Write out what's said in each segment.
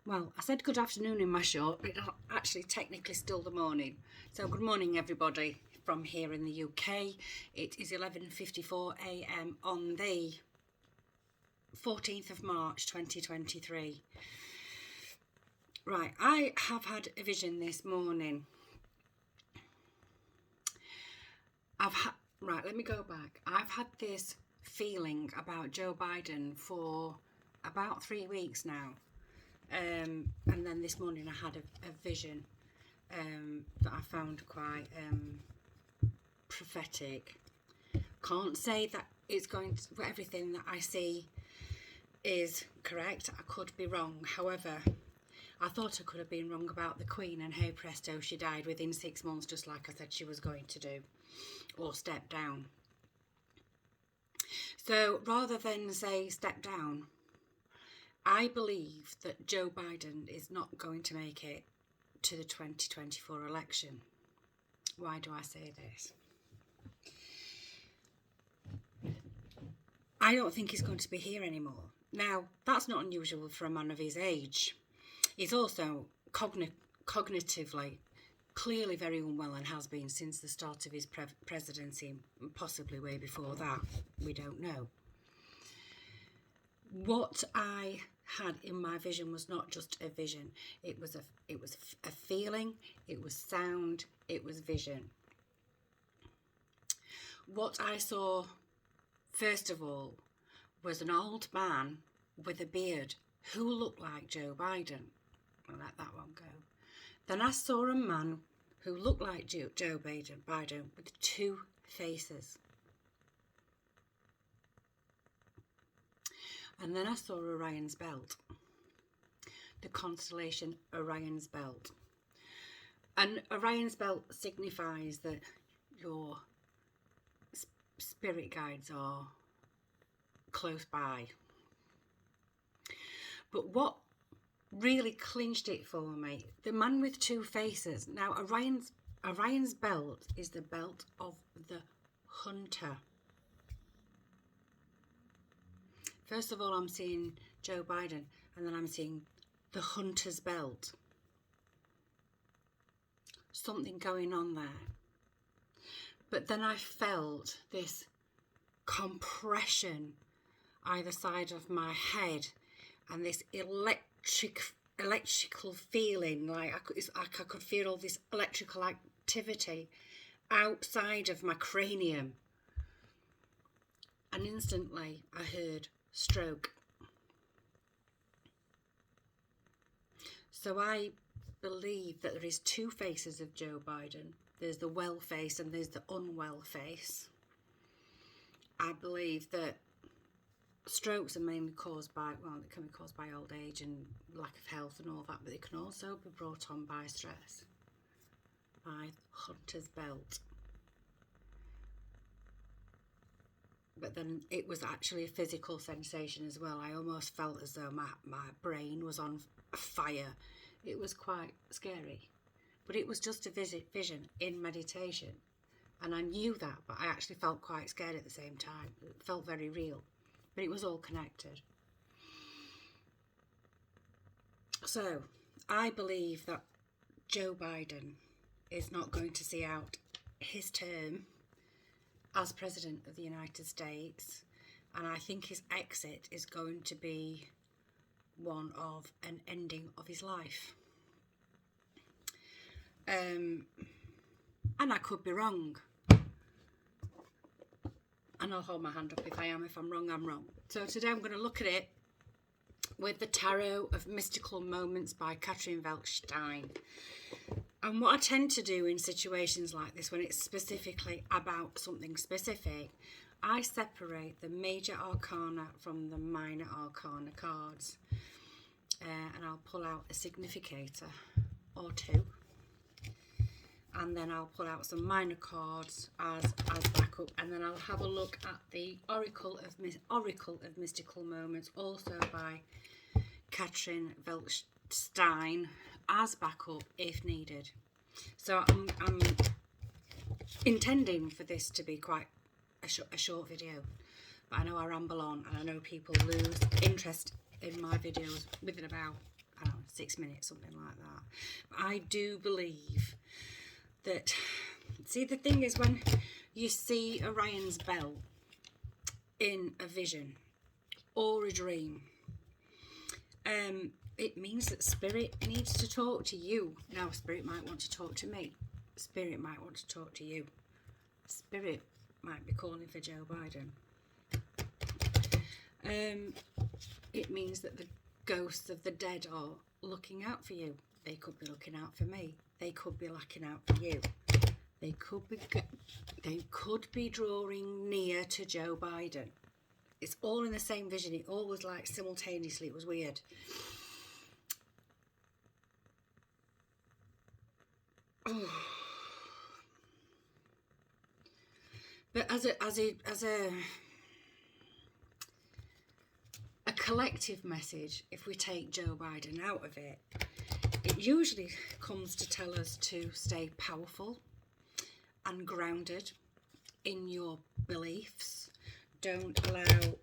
Well, I said good afternoon in my short, but it's actually technically still the morning. So good morning everybody from here in the UK. It is 11:54 a.m. on the 14th of March 2023. Right, I have had a vision this morning. Right, let me go back. I've had this feeling about Joe Biden for about 3 weeks now. And then this morning I had a vision that I found quite prophetic. Can't say that it's going to, everything that I see is correct. I could be wrong. However, I thought I could have been wrong about the Queen, and hey presto, she died within 6 months, just like I said she was going to do, or step down. So rather than say step down, I believe that Joe Biden is not going to make it to the 2024 election. Why do I say this? I don't think he's going to be here anymore. Now, that's not unusual for a man of his age. He's also cognitively clearly very unwell and has been since the start of his presidency, possibly way before that. We don't know. What I had in my vision was not just a vision. It was a feeling, it was sound, it was vision. What I saw, first of all, was an old man with a beard who looked like Joe Biden. I'll let that one go. Then I saw a man who looked like Joe Biden with two faces. And then I saw Orion's belt, the constellation Orion's belt. And Orion's belt signifies that your spirit guides are close by. But what really clinched it for me, the man with two faces. Now, Orion's belt is the belt of the hunter. First of all, I'm seeing Joe Biden, and then I'm seeing the hunter's belt. Something going on there. But then I felt this compression either side of my head, and this electrical feeling, like I could feel all this electrical activity outside of my cranium. And instantly I heard stroke. So I believe that there is two faces of Joe Biden. There's the well face and there's the unwell face. I believe that strokes are mainly caused by, well, it can be caused by old age and lack of health and all that, but they can also be brought on by stress, by hunter's belt. But then it was actually a physical sensation as well. I almost felt as though my brain was on fire. It was quite scary. But it was just a vision in meditation. And I knew that, but I actually felt quite scared at the same time. It felt very real. But it was all connected. So, I believe that Joe Biden is not going to see out his term as President of the United States, and I think his exit is going to be one of an ending of his life. And I could be wrong. And I'll hold my hand up if I am. If I'm wrong, I'm wrong. So today I'm going to look at it with the Tarot of Mystical Moments by Catherine Veltstein. And what I tend to do in situations like this, when it's specifically about something specific, I separate the major arcana from the minor arcana cards. And I'll pull out a significator or two. And then I'll pull out some minor cards as backup. And then I'll have a look at the Oracle of Mystical Moments, also by Catherine Veltstein, as backup if needed. So I'm intending for this to be quite a short video, but I know I ramble on and I know people lose interest in my videos within about, I don't know, 6 minutes, something like that. But I do believe that, see, the thing is, when you see Orion's belt in a vision or a dream, it means that spirit needs to talk to you. Now, spirit might want to talk to me. Spirit might want to talk to you. Spirit might be calling for Joe Biden. It means that the ghosts of the dead are looking out for you. They could be looking out for me. They could be looking out for you. They could be drawing near to Joe Biden. It's all in the same vision. It all was like simultaneously. It was weird. Oh. But as a collective message, if we take Joe Biden out of it, it usually comes to tell us to stay powerful and grounded in your beliefs. Don't allow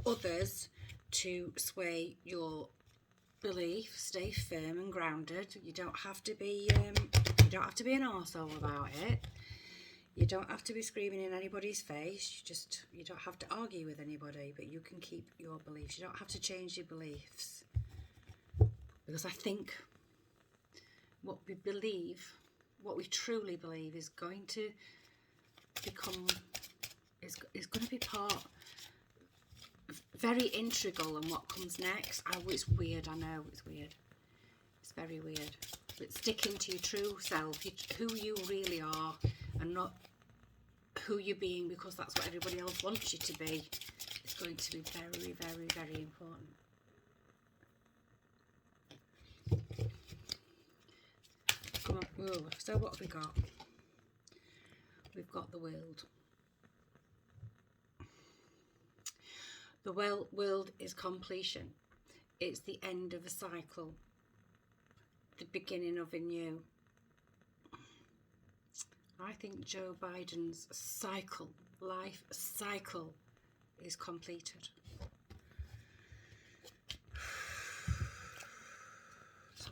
others to sway your belief. Stay firm and grounded. You don't have to be an arsehole about it. You don't have to be screaming in anybody's face. You don't have to argue with anybody, but you can keep your beliefs. You don't have to change your beliefs. Because I think what we believe, what we truly believe, is going to become, is going to be part, very integral in what comes next. It's weird, I know, it's weird. It's very weird. But sticking to your true self, who you really are, and not who you're being because that's what everybody else wants you to be, is going to be very, very, very important. Come on. Whoa. So what have we got? We've got the world. The world is completion. It's the end of a cycle, the beginning of a new. I think Joe Biden's life cycle is completed. So,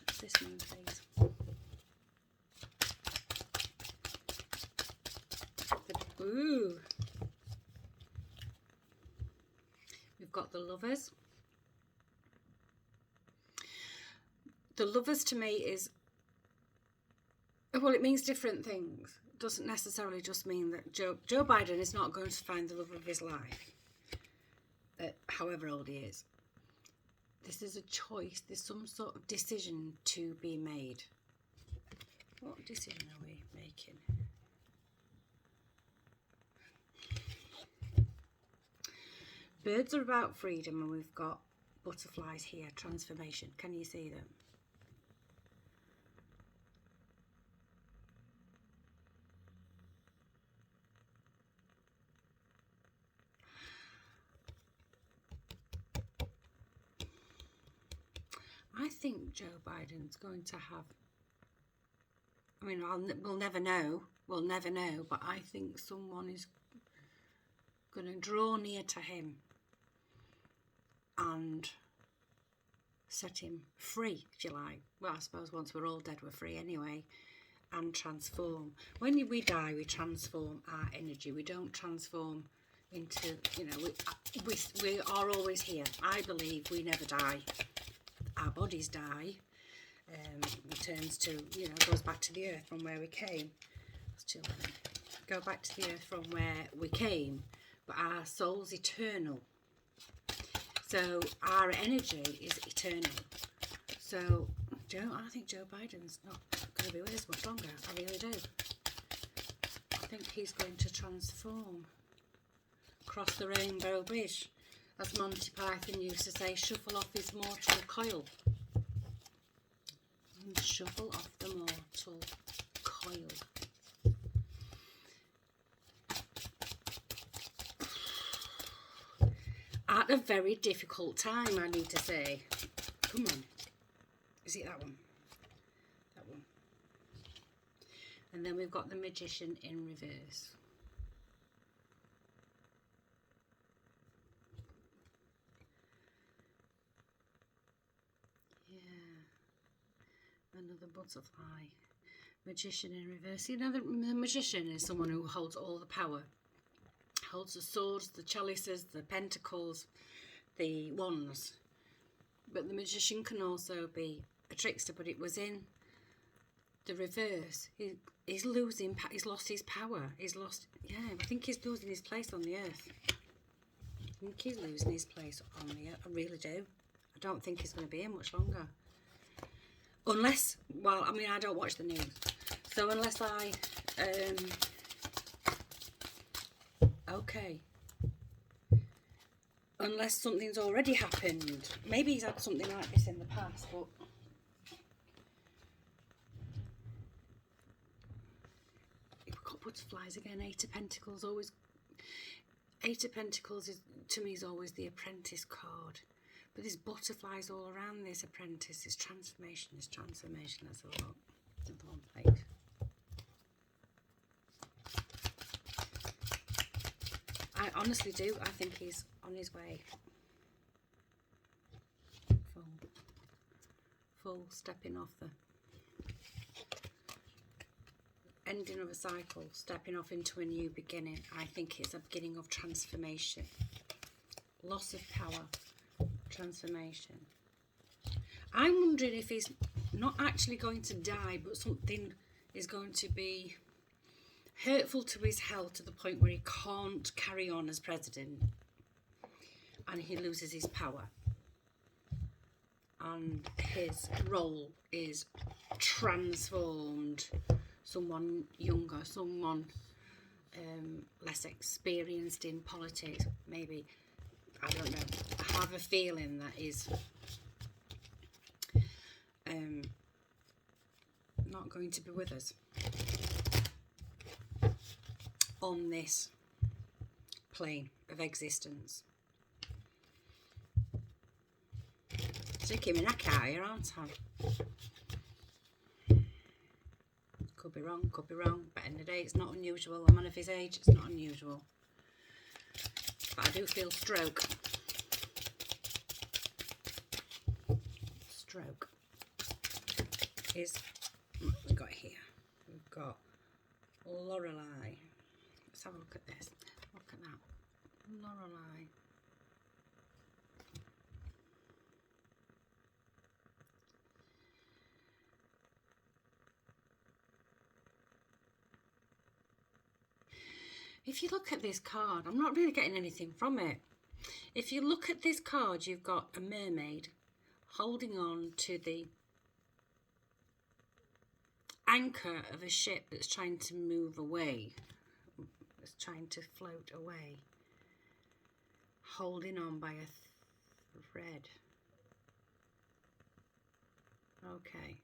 what's this mean, please? Ooh. We've got the Lovers. The Lovers to me is, well, it means different things. It doesn't necessarily just mean that Joe Biden is not going to find the love of his life, however old he is. This is a choice. There's some sort of decision to be made. What decision are we making? Birds are about freedom, and we've got butterflies here, transformation. Can you see them? I think Joe Biden's going to have, I mean, we'll never know, but I think someone is going to draw near to him and set him free, if you like. Well, I suppose once we're all dead, we're free anyway, and transform. When we die, we transform our energy. We don't transform into, we are always here. I believe we never die. Our bodies die, returns to, goes back to the earth from where we came. That's too long. Go back to the earth from where we came, but our soul's eternal. So our energy is eternal. So I think Joe Biden's not going to be with us much longer. I really do. I think he's going to transform, cross the rainbow bridge. As Monty Python used to say, shuffle off his mortal coil. And shuffle off the mortal coil. At a very difficult time, I need to say. Come on. Is it that one? That one. And then we've got the Magician in reverse. Another butterfly. Magician in reverse. You know, the magician is someone who holds all the power. Holds the swords, the chalices, the pentacles, the wands. But the magician can also be a trickster, but it was in the reverse. He's losing, he's lost his power. He's lost, yeah, I think he's losing his place on the earth. I think he's losing his place on the earth. I really do. I don't think he's going to be here much longer. Unless, well, I mean, I don't watch the news. So unless I, okay. Unless something's already happened. Maybe he's had something like this in the past, but we've got butterflies again. Eight of Pentacles always. Eight of Pentacles is, to me, is always the apprentice card. But there's butterflies all around this apprentice. It's transformation. It's transformation. Let's have a look. Another one, please. I honestly do. I think he's on his way. Full stepping off the ending of a cycle, stepping off into a new beginning. I think it's a beginning of transformation. Loss of power, transformation. I'm wondering if he's not actually going to die, but something is going to be hurtful to his health to the point where he can't carry on as president and he loses his power. And his role is transformed. Someone younger, someone less experienced in politics, maybe, I don't know. I have a feeling that is not going to be with us on this plane of existence. Sticking my neck out here, aren't I? Could be wrong, could be wrong. But in the day, it's not unusual. A man of his age, it's not unusual. But I do feel stroke. Stroke is what have we got here? We've got Lorelei. Let's have a look at this. Look at that. Lorelei. If you look at this card, I'm not really getting anything from it. If you look at this card, you've got a mermaid holding on to the anchor of a ship that's trying to move away. It's trying to float away. Holding on by a thread. Okay.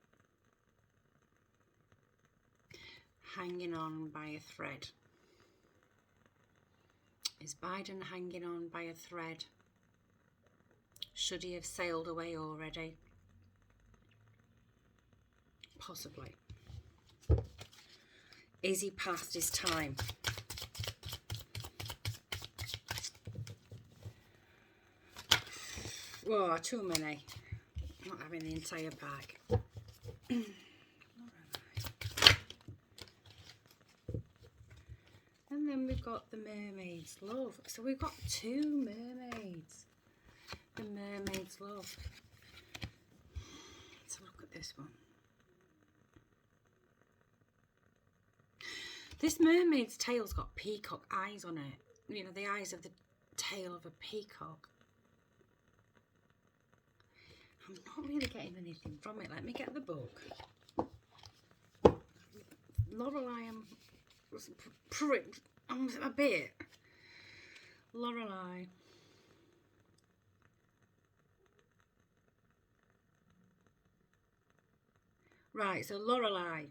Hanging on by a thread. Is Biden hanging on by a thread? Should he have sailed away already? Possibly. Is he past his time? Whoa, too many. Not having the entire bag. And then we've got the mermaid's love. So we've got two mermaids. The mermaid's love. Let's have a look at this one. This mermaid's tail's got peacock eyes on it. You know, the eyes of the tail of a peacock. I'm not really getting anything from it. Let me get the book. Lorelei, I'm a bit. Lorelei. Right, so Lorelei.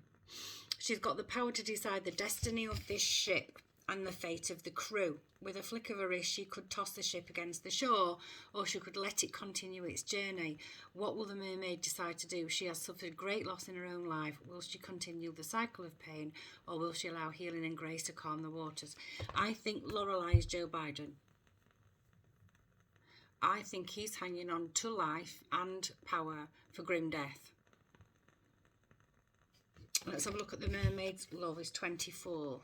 She's got the power to decide the destiny of this ship and the fate of the crew. With a flick of her wrist, she could toss the ship against the shore, or she could let it continue its journey. What will the mermaid decide to do? She has suffered great loss in her own life. Will she continue the cycle of pain, or will she allow healing and grace to calm the waters? I think Lorelei is Joe Biden. I think he's hanging on to life and power for grim death. Let's have a look at the mermaid's love is 24.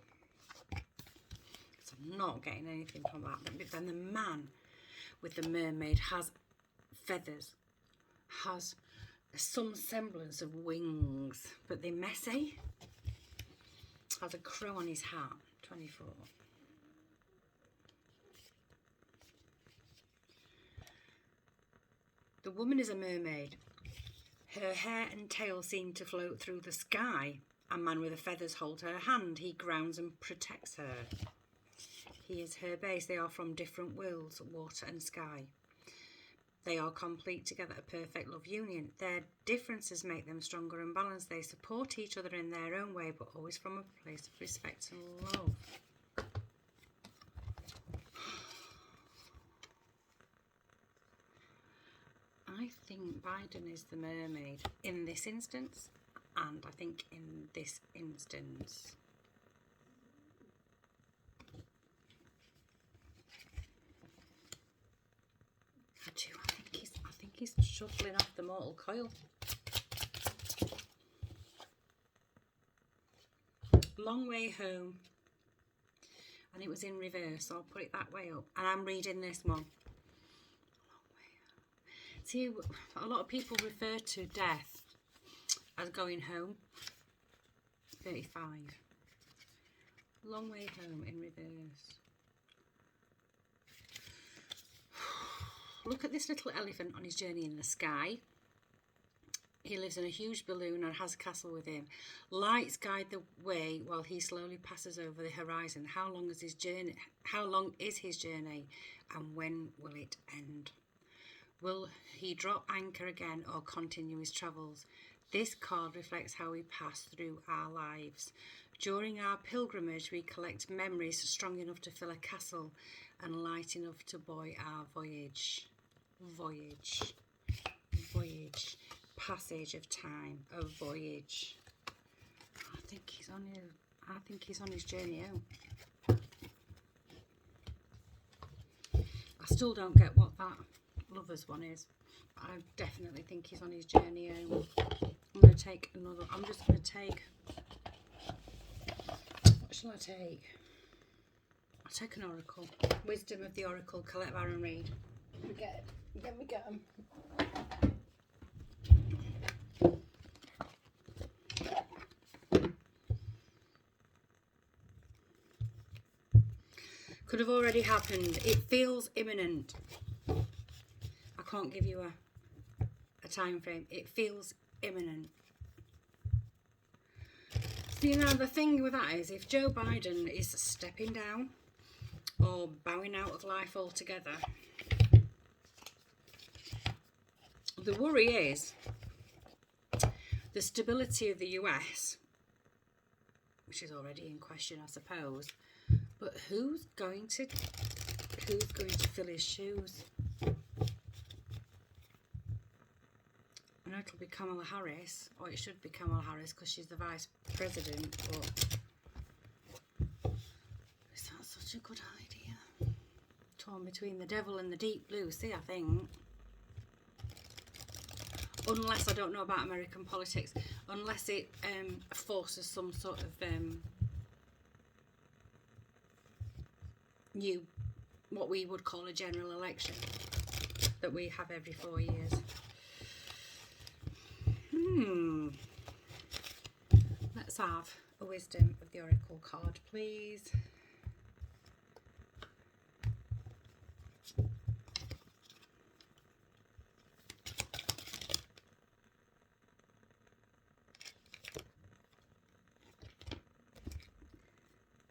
So I'm not getting anything from that. But then the man with the mermaid has feathers, has some semblance of wings, but they're messy. Has a crow on his hat, 24. The woman is a mermaid. Her hair and tail seem to float through the sky. A man with the feathers holds her hand. He grounds and protects her. He is her base. They are from different worlds, water and sky. They are complete together, a perfect love union. Their differences make them stronger and balanced. They support each other in their own way, but always from a place of respect and love. I think Biden is the mermaid in this instance, and I think in this instance. I think he's shuffling off the mortal coil. Long way home, and it was in reverse, so I'll put it that way up. And I'm reading this one. See, a lot of people refer to death as going home. 35. Long way home in reverse. Look at this little elephant on his journey in the sky. He lives in a huge balloon and has a castle with him. Lights guide the way while he slowly passes over the horizon. How long is his journey? How long is his journey, and when will it end? Will he drop anchor again or continue his travels? This card reflects how we pass through our lives. During our pilgrimage, we collect memories strong enough to fill a castle and light enough to buoy our voyage. Voyage. Voyage. Passage of time. A voyage. I think he's on his journey out. I still don't get what that lovers one is. I definitely think he's on his journey home. I'm going to take another. I'm just going to take. What shall I take? I'll take an oracle. Wisdom of the Oracle. Colette Baron Reid. We get them. Could have already happened. It feels imminent. I can't give you a time frame. It feels imminent. So, you know, the thing with that is if Joe Biden is stepping down or bowing out of life altogether, the worry is the stability of the US, which is already in question, I suppose. But who's going to fill his shoes? I know it'll be Kamala Harris, or it should be Kamala Harris because she's the vice president, but is that such a good idea? Torn between the devil and the deep blue sea, I think. Unless I don't know about American politics, unless it forces some sort of new, what we would call a general election that we have every 4 years. Let's have a Wisdom of the Oracle card, please.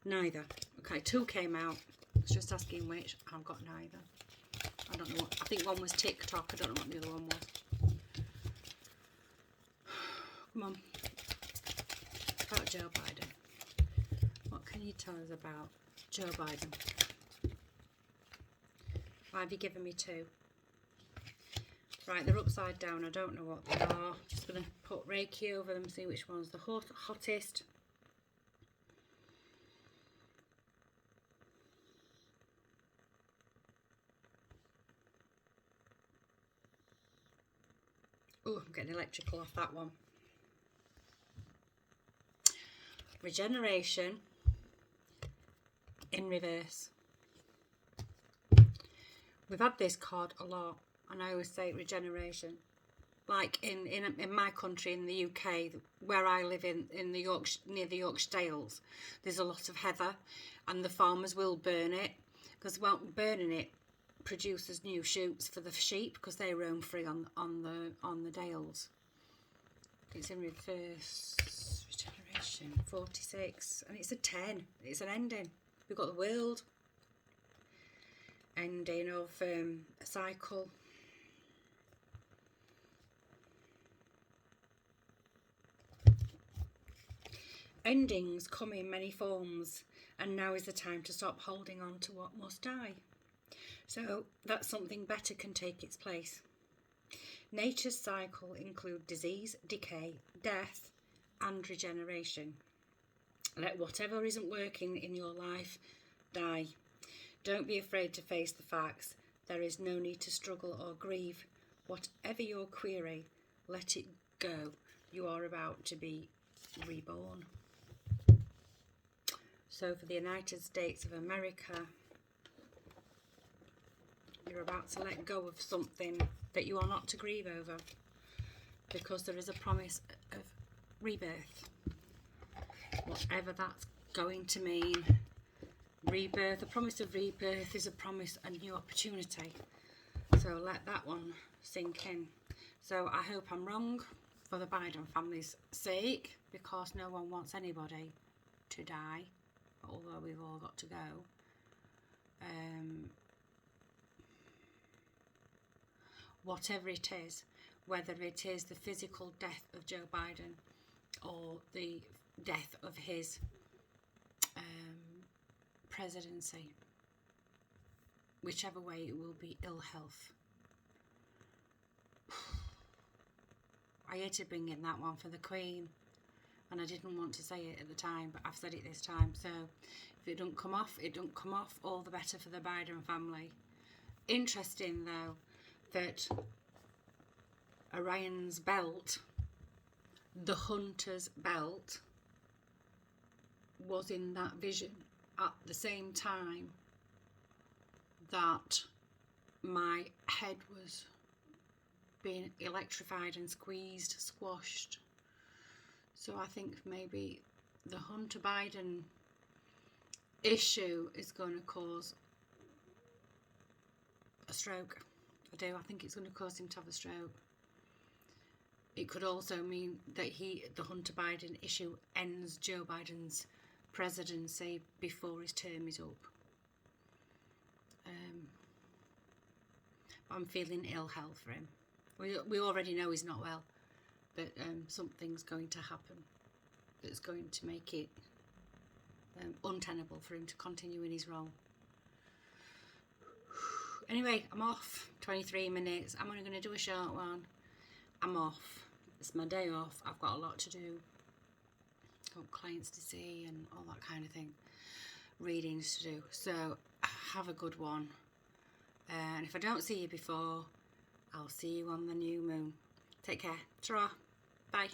Neither. Okay, 2 came out. I was just asking which. I've got neither. I don't know what. I think one was TikTok. I don't know what the other one was. Come on. About Joe Biden. What can you tell us about Joe Biden? Why have you given me 2? Right, they're upside down. I don't know what they are. Just going to put Reiki over them, see which one's the hottest. Oh, I'm getting electrical off that one. regeneration in reverse. We've had this card a lot, and I always say regeneration. Like in my country, in the UK, where I live in the near the Yorkshire Dales, there's a lot of heather, and the farmers will burn it, because burning it produces new shoots for the sheep, because they roam free on the dales. It's in reverse. Regeneration 46, and it's a 10. It's an ending. We've got the world. Ending of a cycle. Endings come in many forms, and now is the time to stop holding on to what must die, so that something better can take its place. Nature's cycle include disease, decay, death, and regeneration. Let whatever isn't working in your life die. Don't be afraid to face the facts. There is no need to struggle or grieve. Whatever your query, let it go. You are about to be reborn. So for the United States of America, you're about to let go of something that you are not to grieve over, because there is a promise of rebirth. Whatever that's going to mean. Rebirth, a promise of rebirth is a promise of new opportunity. So let that one sink in. So I hope I'm wrong for the Biden family's sake, because no one wants anybody to die, although we've all got to go. Whatever it is, whether it is the physical death of Joe Biden or the death of his presidency, whichever way, it will be ill health. I hate to bring in that one for the Queen, and I didn't want to say it at the time, but I've said it this time. So if it don't come off, it don't come off. All the better for the Biden family. Interesting though that Orion's belt, the hunter's belt, was in that vision at the same time that my head was being electrified and squeezed, squashed. So I think maybe the Hunter Biden issue is going to cause a stroke. I think it's going to cause him to have a stroke. It could also mean that the Hunter Biden issue ends Joe Biden's presidency before his term is up. I'm feeling ill health for him. We already know he's not well, but something's going to happen that's going to make it untenable for him to continue in his role. Anyway, I'm off. 23 minutes. I'm only going to do a short one. I'm off. It's my day off. I've got a lot to do. Got clients to see and all that kind of thing. Readings to do. So have a good one. And if I don't see you before, I'll see you on the new moon. Take care. Ta-ra. Bye.